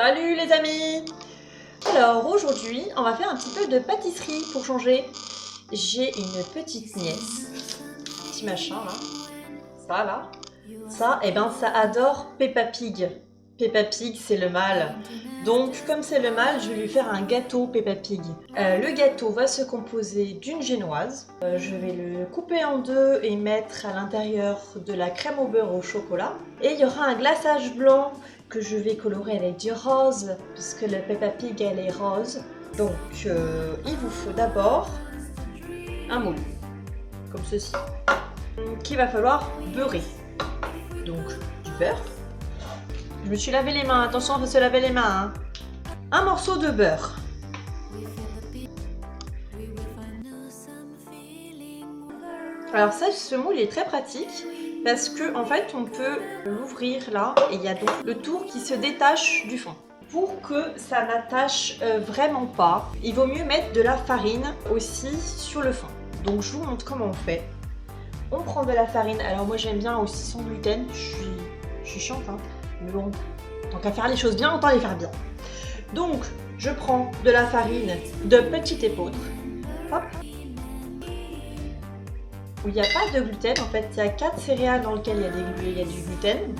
Salut les amis! Alors aujourd'hui, on va faire un petit peu de pâtisserie pour changer. J'ai une petite nièce, petit machin là, ça, et ben ça adore Peppa Pig. Peppa Pig c'est le mal. Donc comme c'est le mal, je vais lui faire un gâteau Peppa Pig. Le gâteau va se composer d'une génoise. Je vais le couper en deux et mettre à l'intérieur de la crème au beurre au chocolat. Et il y aura un glaçage blanc que je vais colorer avec du rose, puisque la Peppa Pig elle est rose. Donc il vous faut d'abord un moule, comme ceci, qu'il va falloir beurrer. Donc du beurre. Je me suis lavé les mains, attention, on va se laver les mains. Un morceau de beurre. Alors ça, ce moule est très pratique parce que en fait on peut l'ouvrir là et il y a donc le tour qui se détache du fond. Pour que ça n'attache vraiment pas, il vaut mieux mettre de la farine aussi sur le fond. Donc je vous montre comment on fait. On prend de la farine, alors moi j'aime bien aussi sans gluten, je suis chiante hein, mais bon, tant qu'à faire les choses bien, autant les faire bien. Donc je prends de la farine de petit épeautre, hop, où il n'y a pas de gluten, en fait il y a 4 céréales dans lesquelles il y a du gluten.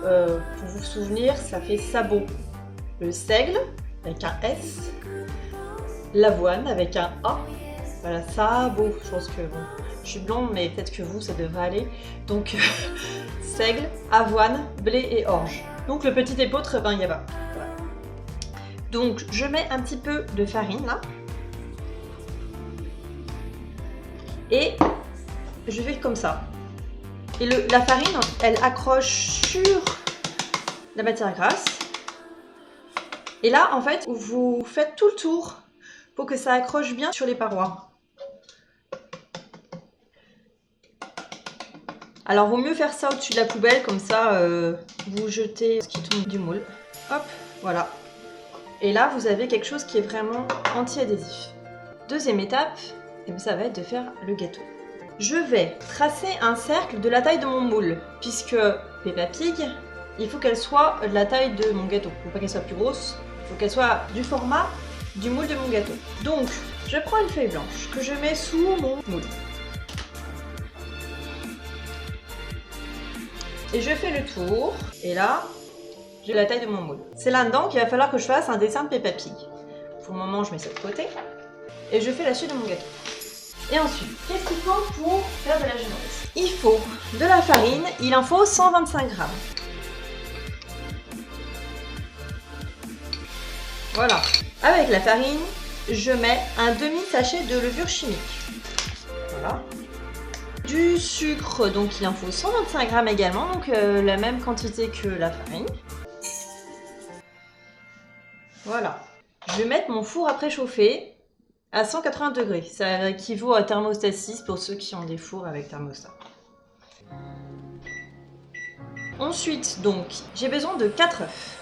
Pour vous souvenir, ça fait sabot. Le seigle avec un S, l'avoine avec un A, voilà, sabot, je pense que bon, je suis blonde mais peut-être que vous ça devrait aller. Donc seigle, avoine, blé et orge. Donc le petit épeautre, ben il y a pas. Voilà. Donc je mets un petit peu de farine là. Et je fais comme ça. Et la farine, elle accroche sur la matière grasse. Et là, en fait, vous faites tout le tour pour que ça accroche bien sur les parois. Alors, vaut mieux faire ça au-dessus de la poubelle, comme ça, vous jetez ce qui tombe du moule. Hop, voilà. Et là, vous avez quelque chose qui est vraiment anti-adhésif. Deuxième étape, ça va être de faire le gâteau. Je vais tracer un cercle de la taille de mon moule, puisque Peppa Pig, il faut qu'elle soit de la taille de mon gâteau. Il ne faut pas qu'elle soit plus grosse, il faut qu'elle soit du format du moule de mon gâteau. Donc, je prends une feuille blanche que je mets sous mon moule. Et je fais le tour, et là, j'ai la taille de mon moule. C'est là-dedans qu'il va falloir que je fasse un dessin de Peppa Pig. Pour le moment, je mets ça de côté, et je fais la suite de mon gâteau. Et ensuite, qu'est-ce qu'il faut pour faire de la génoise? Il faut de la farine, il en faut 125 grammes. Voilà. Avec la farine, je mets un demi-sachet de levure chimique. Voilà. Du sucre, donc il en faut 125 grammes également, donc la même quantité que la farine. Voilà. Je vais mettre mon four à préchauffer à 180 degrés. Ça équivaut à thermostat 6 pour ceux qui ont des fours avec thermostat. Ensuite, donc, j'ai besoin de 4 œufs.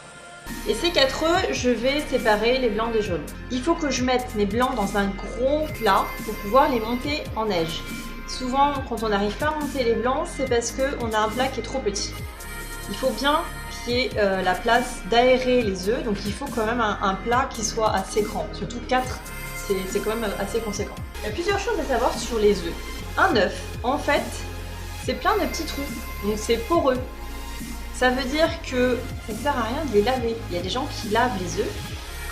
Et ces 4 œufs, je vais séparer les blancs des jaunes. Il faut que je mette mes blancs dans un gros plat pour pouvoir les monter en neige. Souvent, quand on n'arrive pas à monter les blancs, c'est parce qu'on a un plat qui est trop petit. Il faut bien qu'il y ait la place d'aérer les œufs, donc il faut quand même un plat qui soit assez grand. Surtout 4, c'est quand même assez conséquent. Il y a plusieurs choses à savoir sur les œufs. Un œuf, en fait, c'est plein de petits trous, donc c'est poreux. Ça veut dire que ça ne sert à rien de les laver. Il y a des gens qui lavent les œufs.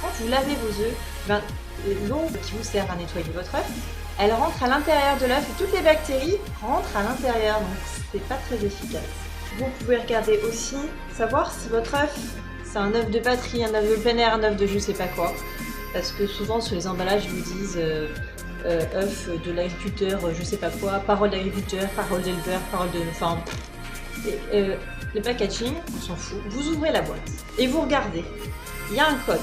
Quand vous lavez vos œufs, ben, l'eau qui vous sert à nettoyer votre œuf, elle rentre à l'intérieur de l'œuf et toutes les bactéries rentrent à l'intérieur, donc c'est pas très efficace. Vous pouvez regarder aussi, savoir si votre œuf, c'est un œuf de batterie, un œuf de plein air, un œuf de je sais pas quoi. Parce que souvent sur les emballages ils vous disent œuf de l'agriculteur, je sais pas quoi, parole d'agriculteur, parole d'éleveur, parole de... Enfin, les packaging, on s'en fout. Vous ouvrez la boîte et vous regardez. Il y a un code.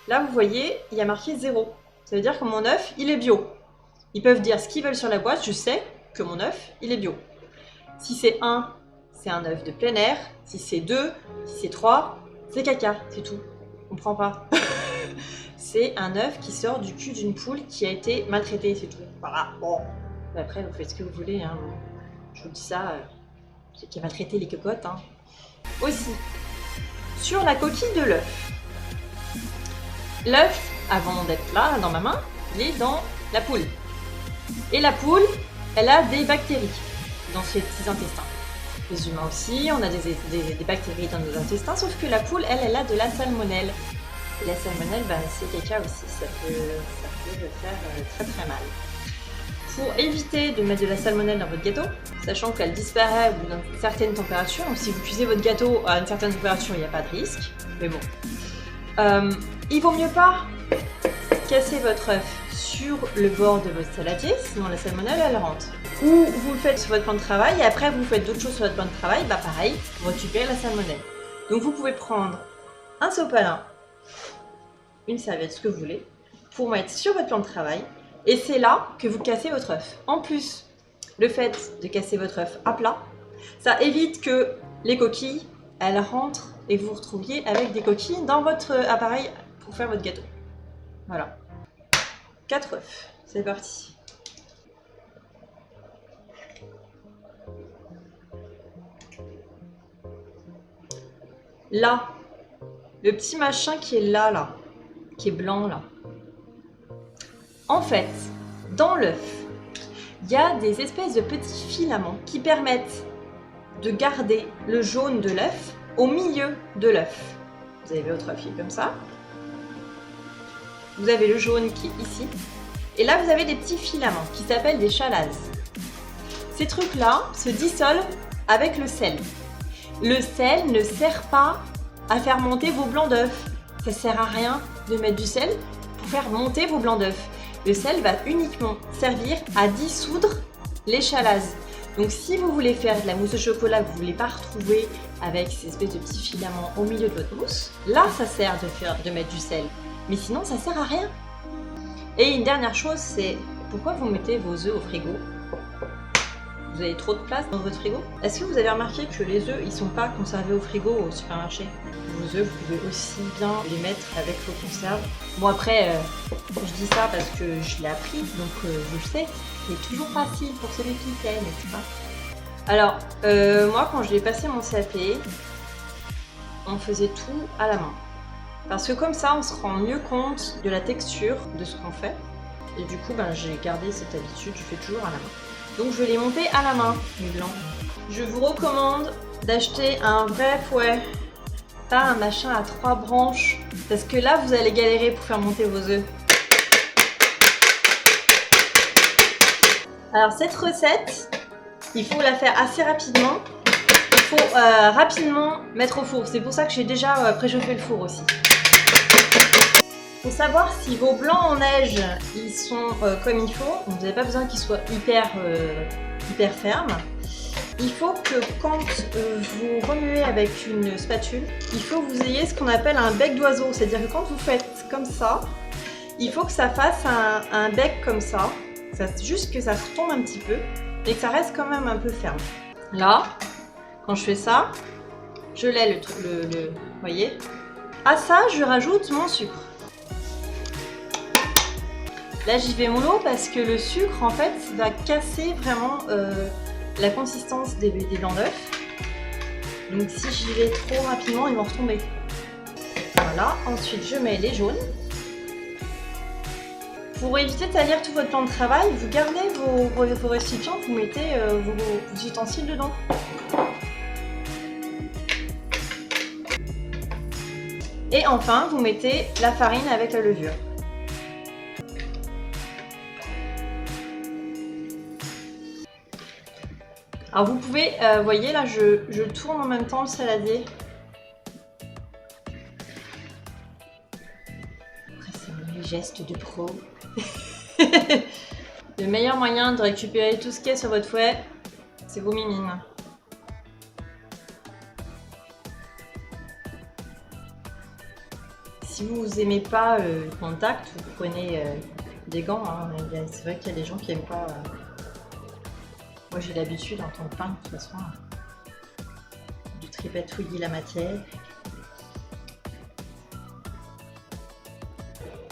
Là vous voyez, il y a marqué 0. Ça veut dire que mon œuf, il est bio. Ils peuvent dire ce qu'ils veulent sur la boîte, je sais que mon œuf, il est bio. Si c'est 1, c'est un œuf de plein air. Si c'est 2, si c'est 3, c'est caca, c'est tout. On comprend pas. C'est un œuf qui sort du cul d'une poule qui a été maltraitée, c'est tout. Voilà, bon. Après, vous faites ce que vous voulez, hein. Je vous dis ça, c'est qui a maltraité les cocottes, hein. Aussi, sur la coquille de l'œuf, L'œuf, avant d'être là, dans ma main, il est dans la poule. Et la poule, elle a des bactéries dans ses petits intestins. Les humains aussi, on a des bactéries dans nos intestins, sauf que la poule, elle a de la salmonelle. Et la salmonelle, c'est caca aussi, ça peut faire très très mal. Pour éviter de mettre de la salmonelle dans votre gâteau, sachant qu'elle disparaît au bout d'une certaine température, donc si vous cuisez votre gâteau à une certaine température, il n'y a pas de risque, mais bon. Il vaut mieux pas casser votre œuf sur le bord de votre saladier, sinon la salmonelle elle rentre. Ou vous le faites sur votre plan de travail et après vous faites d'autres choses sur votre plan de travail, pareil, vous récupérez la salmonelle. Donc vous pouvez prendre un sopalin, une serviette, ce que vous voulez, pour mettre sur votre plan de travail. Et c'est là que vous cassez votre œuf. En plus, le fait de casser votre œuf à plat, ça évite que les coquilles, elles rentrent et que vous vous retrouviez avec des coquilles dans votre appareil pour faire votre gâteau. Voilà. 4 œufs. C'est parti. Là, le petit machin qui est là, qui est blanc là. En fait, dans l'œuf, il y a des espèces de petits filaments qui permettent de garder le jaune de l'œuf au milieu de l'œuf. Vous avez votre œuf qui est comme ça. Vous avez le jaune qui est ici. Et là, vous avez des petits filaments qui s'appellent des chalases. Ces trucs-là se dissolvent avec le sel. Le sel ne sert pas à faire monter vos blancs d'œufs. Ça sert à rien de mettre du sel pour faire monter vos blancs d'œufs. Le sel va uniquement servir à dissoudre les chalases. Donc si vous voulez faire de la mousse au chocolat que vous ne voulez pas retrouver avec ces espèces de petits filaments au milieu de votre mousse, là ça sert de mettre du sel. Mais sinon ça sert à rien. Et une dernière chose, c'est pourquoi vous mettez vos œufs au frigo? Vous avez trop de place dans votre frigo? Est-ce que vous avez remarqué que les œufs, ils sont pas conservés au frigo au supermarché? Vos œufs, vous pouvez aussi bien les mettre avec vos conserves. Bon après, je dis ça parce que je l'ai appris, donc je le sais. C'est toujours facile pour celui qui fait, n'est-ce pas? Alors, moi quand j'ai passé mon CAP, on faisait tout à la main. Parce que comme ça, on se rend mieux compte de la texture de ce qu'on fait. Et du coup, j'ai gardé cette habitude, je fais toujours à la main. Donc je vais les monter à la main, les blancs. Je vous recommande d'acheter un vrai fouet, pas un machin à 3 branches, parce que là vous allez galérer pour faire monter vos œufs. Alors cette recette, il faut la faire assez rapidement. Il faut rapidement mettre au four. C'est pour ça que j'ai déjà préchauffé le four aussi. Pour savoir si vos blancs en neige ils sont comme il faut, vous n'avez pas besoin qu'ils soient hyper fermes. Il faut que quand vous remuez avec une spatule, il faut que vous ayez ce qu'on appelle un bec d'oiseau. C'est-à-dire que quand vous faites comme ça, il faut que ça fasse un bec comme ça. Juste que ça retombe un petit peu et que ça reste quand même un peu ferme. Là, quand je fais ça, je l'ai le voyez. À ça, je rajoute mon sucre. Là, j'y vais mollo parce que le sucre, en fait, va casser vraiment la consistance des blancs d'œufs. Donc, si j'y vais trop rapidement, ils vont retomber. Voilà. Ensuite, je mets les jaunes. Pour éviter de salir tout votre plan de travail, vous gardez vos récipients, vous mettez vos ustensiles dedans. Et enfin, vous mettez la farine avec la levure. Alors vous pouvez, vous voyez là, je tourne en même temps le saladier. Après, c'est les gestes de pro. Le meilleur moyen de récupérer tout ce qu'il y a sur votre fouet, c'est vos mimines. Si vous n'aimez pas le contact, vous prenez des gants. Hein. C'est vrai qu'il y a des gens qui n'aiment pas. Moi j'ai l'habitude en tant que peintre de toute façon de tripatouiller la matière.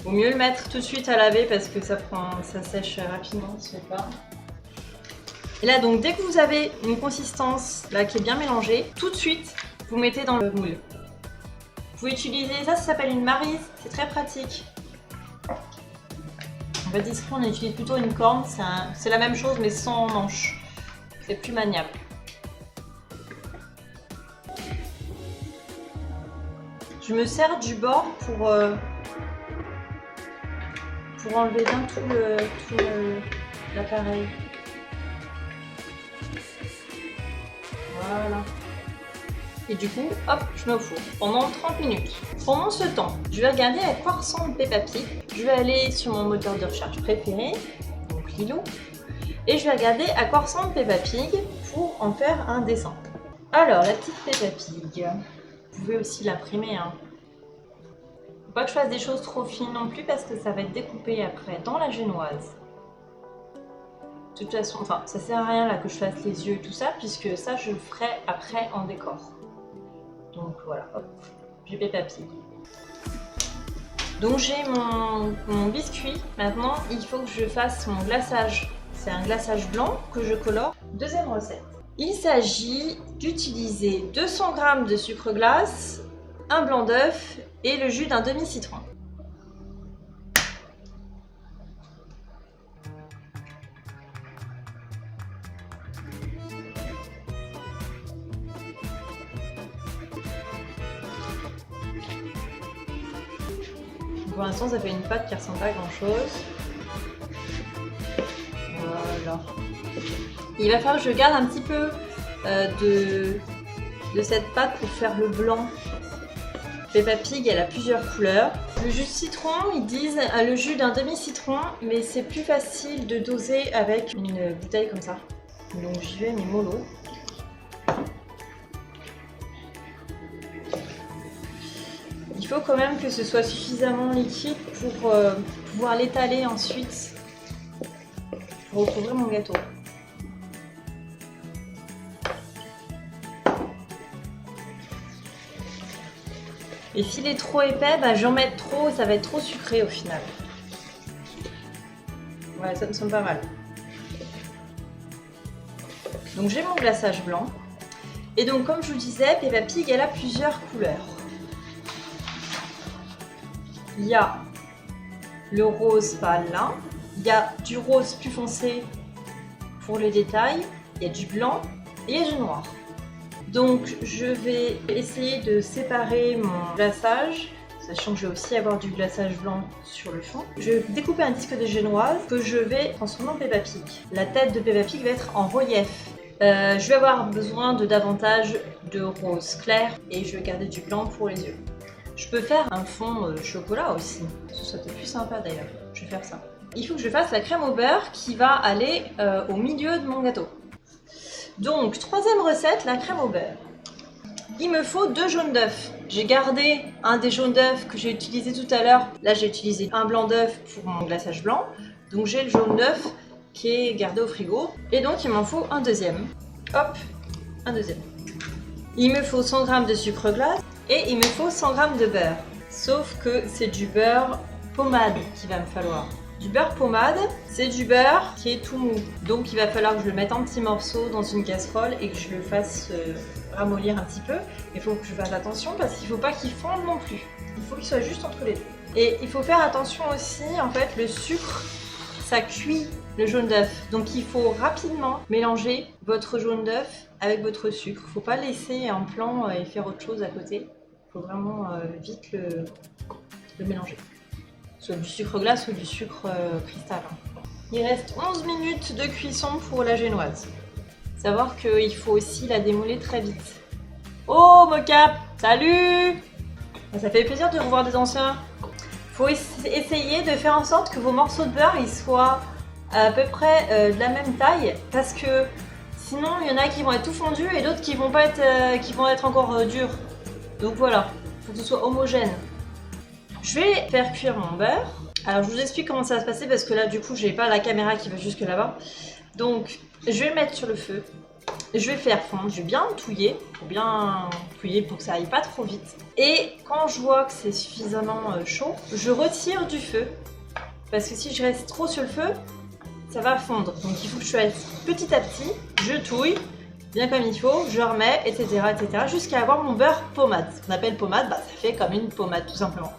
Vaut mieux le mettre tout de suite à laver parce que ça sèche rapidement, ça se fait pas. Et là donc dès que vous avez une consistance là qui est bien mélangée, tout de suite vous mettez dans le moule. pouvez utiliser ça, ça s'appelle une maryse, c'est très pratique. En fait, ici, on utilise plutôt une corne, c'est la même chose mais sans manche. C'est plus maniable. Je me sers du bord pour enlever bien tout l'appareil. Voilà. Et du coup, hop, je mets au four pendant 30 minutes. Pendant ce temps, je vais regarder à quoi ressemble Peppa Pig. Je vais aller sur mon moteur de recherche préféré, donc Lilo, et je vais regarder à quoi ressemble Peppa Pig pour en faire un dessin. Alors, la petite Peppa Pig, vous pouvez aussi l'imprimer, hein. Faut pas que je fasse des choses trop fines non plus parce que ça va être découpé après dans la génoise. De toute façon, enfin, ça sert à rien là que je fasse les yeux et tout ça puisque ça je le ferai après en décor. Donc voilà, hop, j'ai Peppa Pig. Donc j'ai mon biscuit. Maintenant, il faut que je fasse mon glaçage. C'est un glaçage blanc que je colore. Deuxième recette. Il s'agit d'utiliser 200 g de sucre glace, un blanc d'œuf et le jus d'un demi-citron. Pour l'instant, ça fait une pâte qui ressemble pas à grand chose. Voilà. Il va falloir que je garde un petit peu de cette pâte pour faire le blanc. Peppa Pig, elle a plusieurs couleurs. Le jus de citron, ils disent le jus d'un demi-citron, mais c'est plus facile de doser avec une bouteille comme ça. Donc j'y vais, mais mollo. Il faut quand même que ce soit suffisamment liquide pour pouvoir l'étaler ensuite pour recouvrir mon gâteau. Et s'il est trop épais, bah, j'en mets trop et ça va être trop sucré au final. Ouais, ça me semble pas mal. Donc j'ai mon glaçage blanc. Et donc comme je vous disais, Peppa Pig, elle a plusieurs couleurs. Il y a le rose pâle là, il y a du rose plus foncé pour les détails, il y a du blanc et il y a du noir. Donc je vais essayer de séparer mon glaçage, sachant que je vais aussi avoir du glaçage blanc sur le fond. Je vais découper un disque de génoise que je vais transformer en Peppa Pig. La tête de Peppa Pig va être en relief. Je vais avoir besoin de davantage de rose clair et je vais garder du blanc pour les yeux. Je peux faire un fond chocolat aussi, ce serait peut-être plus sympa d'ailleurs, je vais faire ça. Il faut que je fasse la crème au beurre qui va aller au milieu de mon gâteau. Donc, troisième recette, la crème au beurre. Il me faut 2 jaunes d'œufs. J'ai gardé un des jaunes d'œufs que j'ai utilisé tout à l'heure. Là, j'ai utilisé un blanc d'œuf pour mon glaçage blanc. Donc, j'ai le jaune d'œuf qui est gardé au frigo. Et donc, il m'en faut un deuxième. Hop, un deuxième. Il me faut 100 g de sucre glace. Et il me faut 100 g de beurre. Sauf que c'est du beurre pommade qu'il va me falloir. Du beurre pommade, c'est du beurre qui est tout mou. Donc il va falloir que je le mette en petits morceaux dans une casserole et que je le fasse ramollir un petit peu. Il faut que je fasse attention parce qu'il ne faut pas qu'il fonde non plus. Il faut qu'il soit juste entre les deux. Et il faut faire attention aussi, en fait, le sucre, ça cuit le jaune d'œuf. Donc il faut rapidement mélanger votre jaune d'œuf avec votre sucre. Il ne faut pas laisser en plan et faire autre chose à côté. Il faut vraiment vite le mélanger. Soit du sucre glace ou du sucre cristal. Il reste 11 minutes de cuisson pour la génoise. Savoir qu'il faut aussi la démouler très vite. Oh Mocap, salut! Ça fait plaisir de revoir des anciens. Il faut essayer de faire en sorte que vos morceaux de beurre ils soient à peu près de la même taille parce que sinon il y en a qui vont être tout fondus et d'autres qui vont être encore durs. Donc voilà, il faut que ce soit homogène. Je vais faire cuire mon beurre. Alors je vous explique comment ça va se passer parce que là du coup j'ai pas la caméra qui va jusque là-bas. Donc je vais le mettre sur le feu. Je vais faire fondre, je vais bien touiller pour que ça aille pas trop vite. Et quand je vois que c'est suffisamment chaud, je retire du feu. Parce que si je reste trop sur le feu, ça va fondre. Donc il faut que je fasse petit à petit, je touille bien comme il faut, je remets, etc. etc. jusqu'à avoir mon beurre pommade. Ce qu'on appelle pommade, ça fait comme une pommade tout simplement.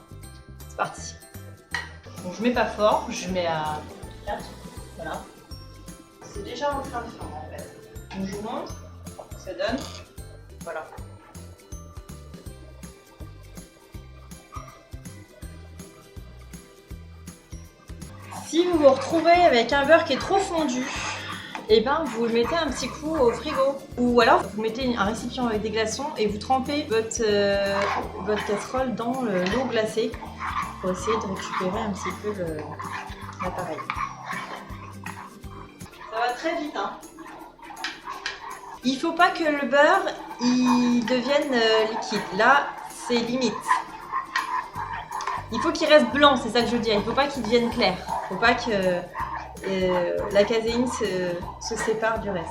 C'est parti. Donc je mets pas fort, je mets à 4, voilà. C'est déjà en train de faire en fait. Donc je vous montre ce que ça donne. Voilà. Si vous vous retrouvez avec un beurre qui est trop fondu, et ben vous le mettez un petit coup au frigo. Ou alors vous mettez un récipient avec des glaçons et vous trempez votre casserole dans l'eau glacée pour essayer de récupérer un petit peu l'appareil. Ça va très vite, hein. Il faut pas que le beurre il devienne liquide. Là, c'est limite. Il faut qu'il reste blanc, c'est ça que je veux dire. Il faut pas qu'il devienne clair. Il faut pas que la caséine se sépare du reste.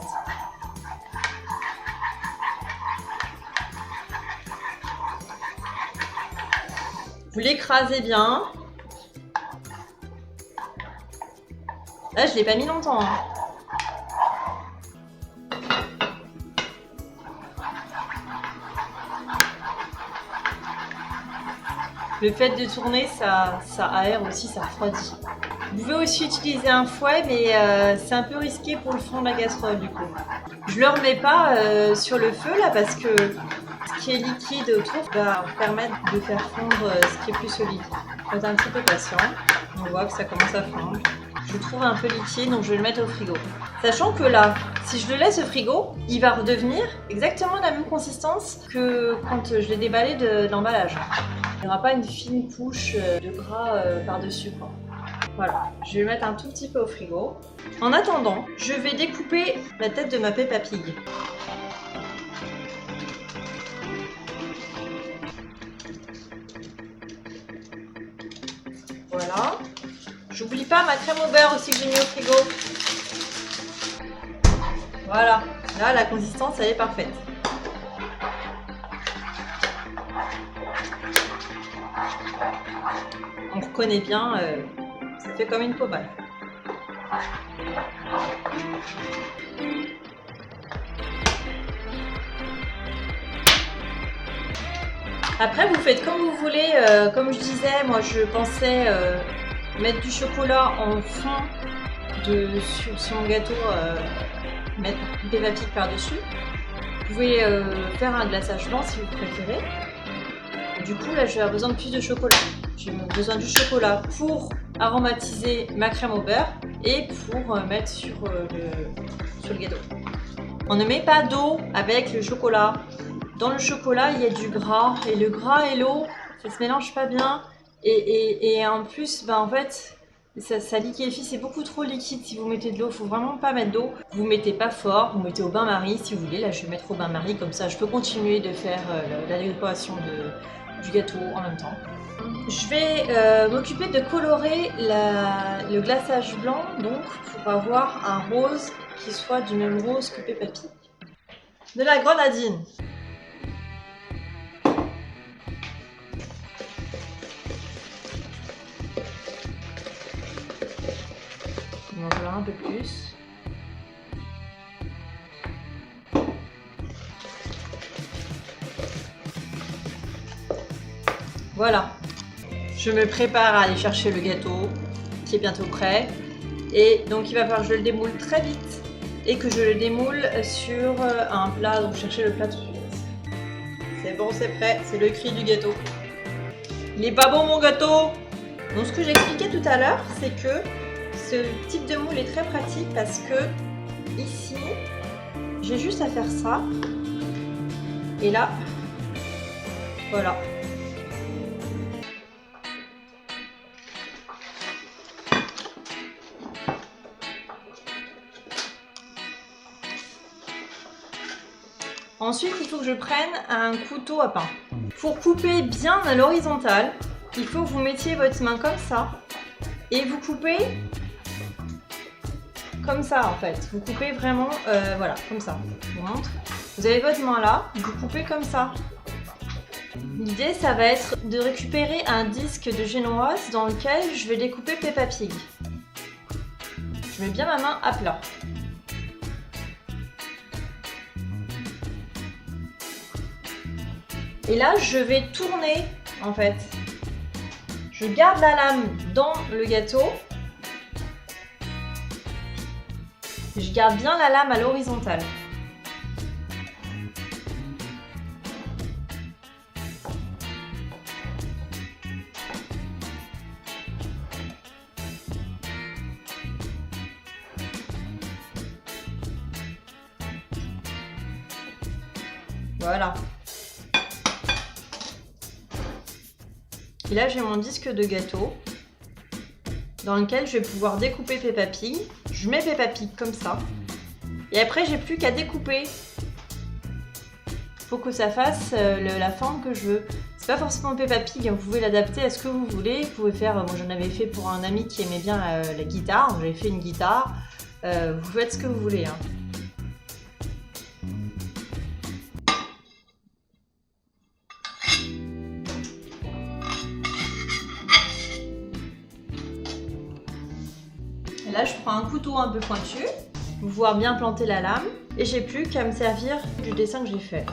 Vous l'écrasez bien. Là, je l'ai pas mis longtemps, hein. Le fait de tourner, ça aère aussi, ça refroidit. Vous pouvez aussi utiliser un fouet, mais c'est un peu risqué pour le fond de la casserole du coup. Je ne le remets pas sur le feu là parce que ce qui est liquide autour va permettre de faire fondre ce qui est plus solide. Faut être un petit peu patient. On voit que ça commence à fondre. Je le trouve un peu liquide, donc je vais le mettre au frigo. Sachant que là, si je le laisse au frigo, il va redevenir exactement la même consistance que quand je l'ai déballé de l'emballage. Il n'y aura pas une fine couche de gras par-dessus, quoi. Voilà, je vais le mettre un tout petit peu au frigo. En attendant, je vais découper la tête de ma Peppa Pig. Voilà. J'oublie pas ma crème au beurre aussi que j'ai mis au frigo. Voilà, là la consistance elle est parfaite. On reconnaît bien, ça fait comme une pommade. Après vous faites comme vous voulez, comme je disais, moi je pensais mettre du chocolat en fond sur mon gâteau, mettre une Peppa Pig par-dessus. Vous pouvez faire un glaçage blanc si vous préférez. Du coup là je vais avoir besoin de plus de chocolat. J'ai besoin du chocolat pour aromatiser ma crème au beurre et pour mettre sur le gâteau. On ne met pas d'eau avec le chocolat. Dans le chocolat, il y a du gras et le gras et l'eau, ça se mélange pas bien. Et en plus, en fait, ça liquéfie, c'est beaucoup trop liquide si vous mettez de l'eau. Il faut vraiment pas mettre d'eau. Vous mettez pas fort, vous mettez au bain-marie si vous voulez. Là, je vais mettre au bain-marie, comme ça je peux continuer de faire la décoration du gâteau en même temps. Je vais m'occuper de colorer le glaçage blanc, donc pour avoir un rose qui soit du même rose que Peppa Pig. De la grenadine. On va vouloir un peu plus. Voilà. Je me prépare à aller chercher le gâteau qui est bientôt prêt. Et donc il va falloir que je le démoule très vite et que je le démoule sur un plat. Donc cherchez le plat tout de suite. C'est bon, c'est prêt. C'est le cri du gâteau. Il est pas bon mon gâteau. Donc ce que j'expliquais tout à l'heure, c'est que ce type de moule est très pratique parce que ici, j'ai juste à faire ça. Et là, voilà. Ensuite, il faut que je prenne un couteau à pain. Pour couper bien à l'horizontale, il faut que vous mettiez votre main comme ça et vous coupez comme ça en fait. Vous coupez vraiment, voilà, comme ça. Je vous montre. Vous avez votre main là, vous coupez comme ça. L'idée, ça va être de récupérer un disque de génoise dans lequel je vais découper Peppa Pig. Je mets bien ma main à plat. Et là, je vais tourner en fait. Je garde la lame dans le gâteau. Je garde bien la lame à l'horizontale. Voilà. Et là, j'ai mon disque de gâteau dans lequel je vais pouvoir découper Peppa Pig. Je mets Peppa Pig comme ça. Et après, j'ai plus qu'à découper. Faut que ça fasse la forme que je veux. C'est pas forcément Peppa Pig, vous pouvez l'adapter à ce que vous voulez. Vous pouvez faire, moi j'en avais fait pour un ami qui aimait bien la guitare. J'avais fait une guitare. Vous faites ce que vous voulez. Hein. Et là, je prends un couteau un peu pointu pour pouvoir bien planter la lame. Et j'ai plus qu'à me servir du dessin que j'ai fait.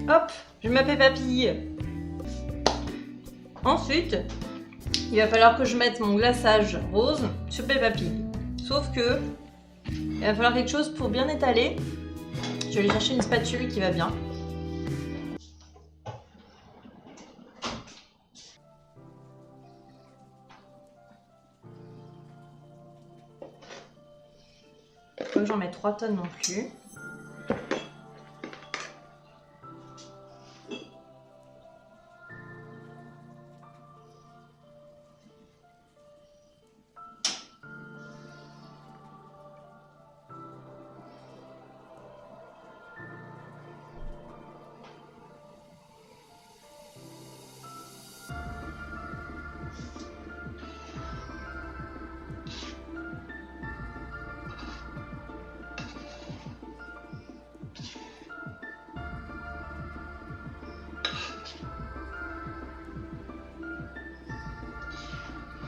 Hop, je mets Peppa Pig. Ensuite, il va falloir que je mette mon glaçage rose sur Peppa Pig. Sauf que il va falloir quelque chose pour bien étaler. Je vais aller chercher une spatule qui va bien. Faut que j'en mette 3 tonnes non plus.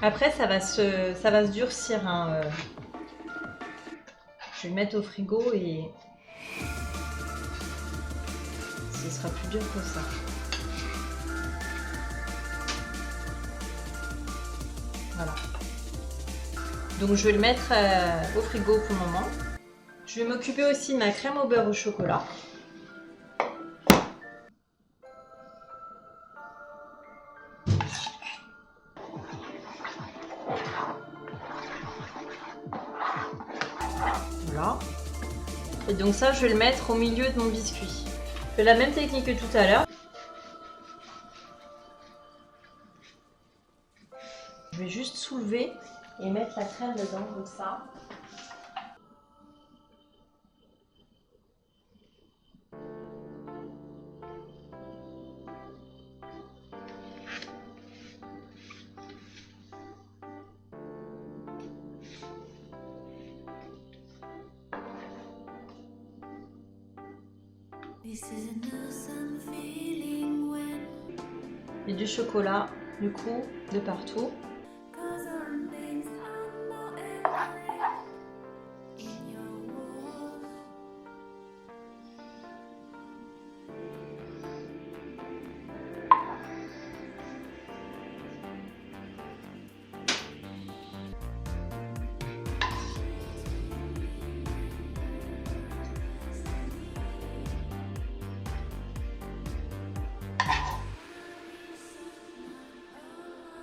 Après, ça va se durcir. Hein. Je vais le mettre au frigo et ce sera plus dur que ça. Voilà. Donc je vais le mettre au frigo pour le moment. Je vais m'occuper aussi de ma crème au beurre au chocolat. Voilà. Et donc ça, je vais le mettre au milieu de mon biscuit. Je fais la même technique que tout à l'heure. Je vais juste soulever et mettre la crème dedans, comme ça. Et du chocolat, du coup, de partout.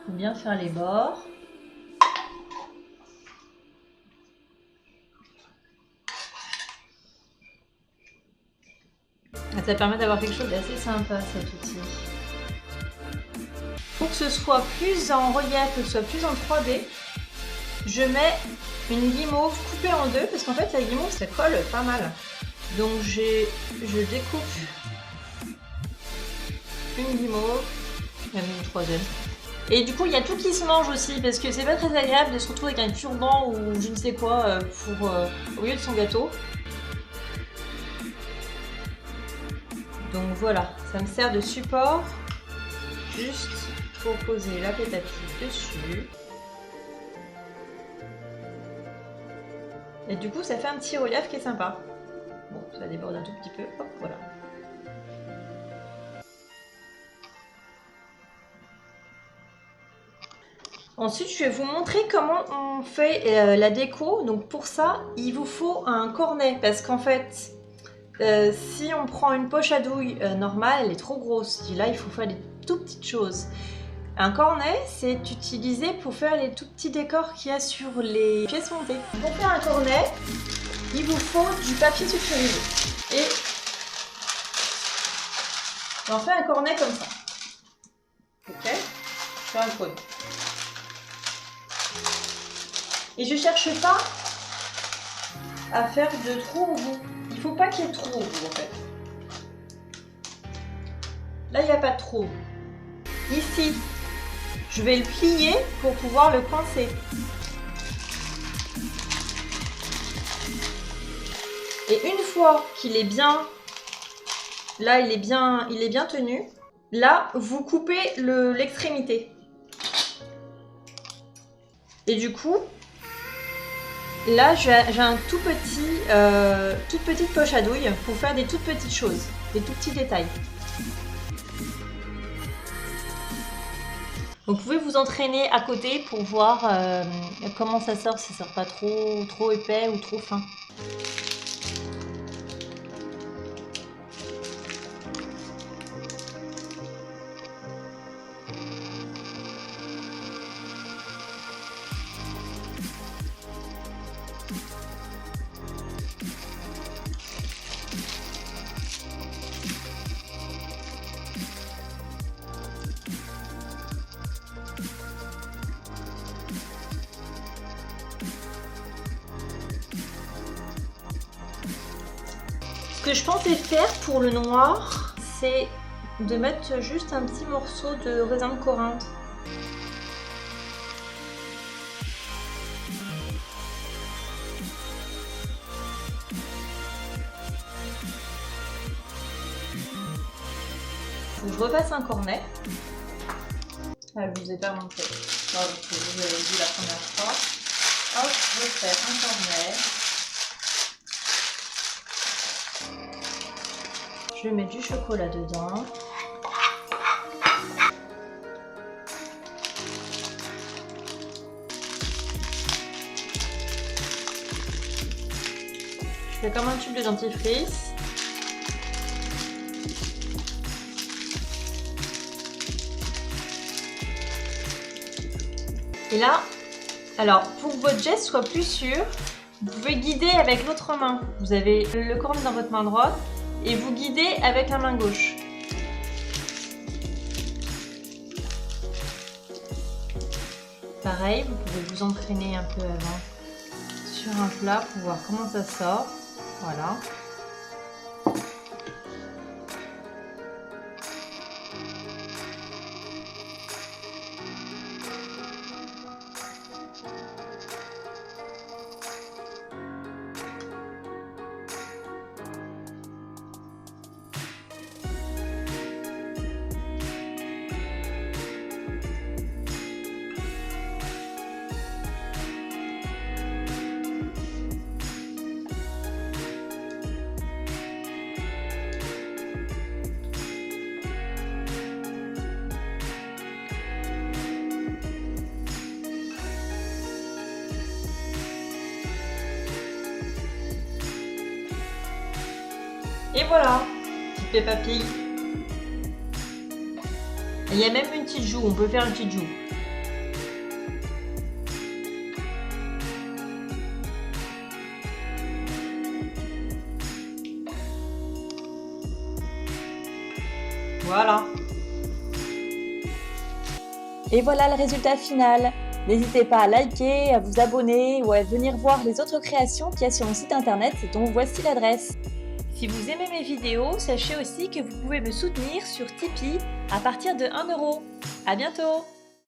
Bien faire les bords. Ça permet d'avoir quelque chose d'assez sympa, cet outil. Pour que ce soit plus en relief, que ce soit plus en 3D, je mets une guimauve coupée en deux, parce qu'en fait la guimauve ça colle pas mal. Donc je découpe une guimauve, même une troisième. Et du coup, il y a tout qui se mange aussi, parce que c'est pas très agréable de se retrouver avec un cure-dent ou je ne sais quoi au milieu de son gâteau. Donc voilà, ça me sert de support juste pour poser l'applicatif dessus. Et du coup, ça fait un petit relief qui est sympa. Bon, ça déborde un tout petit peu. Hop, voilà. Ensuite, je vais vous montrer comment on fait la déco. Donc pour ça, il vous faut un cornet. Parce qu'en fait, si on prend une poche à douille normale, elle est trop grosse. Et là, il faut faire des tout petites choses. Un cornet, c'est utilisé pour faire les tout petits décors qu'il y a sur les pièces montées. Pour faire un cornet, il vous faut du papier sulfurisé. Et on fait un cornet comme ça. Ok, je fais un cône. Et je cherche pas à faire de trous au bout. Il faut pas qu'il y ait de trous au bout en fait. Là, il n'y a pas de trou. Ici, je vais le plier pour pouvoir le coincer. Et une fois qu'il est bien, là il est bien tenu, là vous coupez l'extrémité. Et du coup, là j'ai un toute petite poche à douille pour faire des toutes petites choses, des tout petits détails. Vous pouvez vous entraîner à côté pour voir comment ça sort, si ça sort pas trop épais ou trop fin. Ce que je pensais faire pour le noir, c'est de mettre juste un petit morceau de raisin de Corinthe. Faut que je refasse un cornet. Ah, je vous ai pas montré. Non, vous avez vu la première fois. Hop, je vais faire un cornet. Je vais mettre du chocolat dedans. Je fais comme un tube de dentifrice. Et là, alors pour que votre geste soit plus sûr, vous pouvez guider avec l'autre main. Vous avez le cornet dans votre main droite et vous guidez avec la main gauche. Pareil, vous pouvez vous entraîner un peu avant sur un plat pour voir comment ça sort. Voilà. Et voilà, petite Peppa Pig. Il y a même une petite joue, on peut faire une petite joue. Voilà. Et voilà le résultat final. N'hésitez pas à liker, à vous abonner ou à venir voir les autres créations qu'il y a sur mon site internet dont voici l'adresse. Si vous aimez mes vidéos, sachez aussi que vous pouvez me soutenir sur Tipeee à partir de 1 €. À bientôt!